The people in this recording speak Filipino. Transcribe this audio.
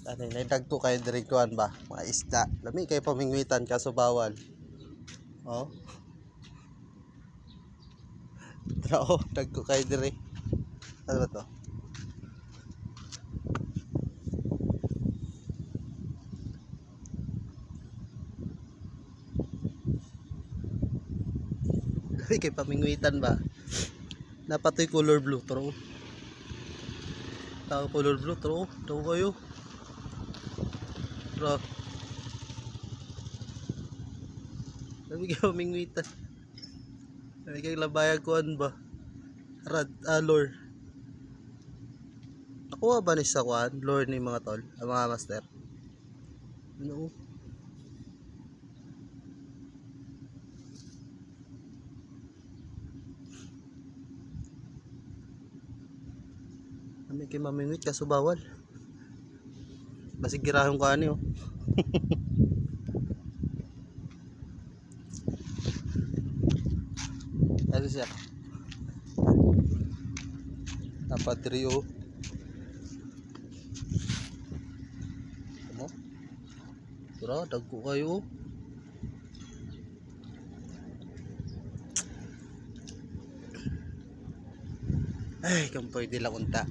Ano nagdagko kayo direkuan ba? Mga isda. Lami kay pamingwitan kaso bawal. Oh. Trao, dagko kayo dire. Ano ba to? Lami kay pamingwitan ba? Napatoy color blue trao. Tao color blue trao. Trao kayo. Trao. Lami kay pamingwitan. Lami kay labayag kuan ba? Lure. Nakuha ba ni sa kuan? Lure ni mga tol, ang mga master. Ano? Lami kay mamingwit kaso bawal. Basig girahon ko ani oh. Ano siya? Dapat diri oh. Ano? Tara, dagko kayo. Ay, kung pwede lang unta.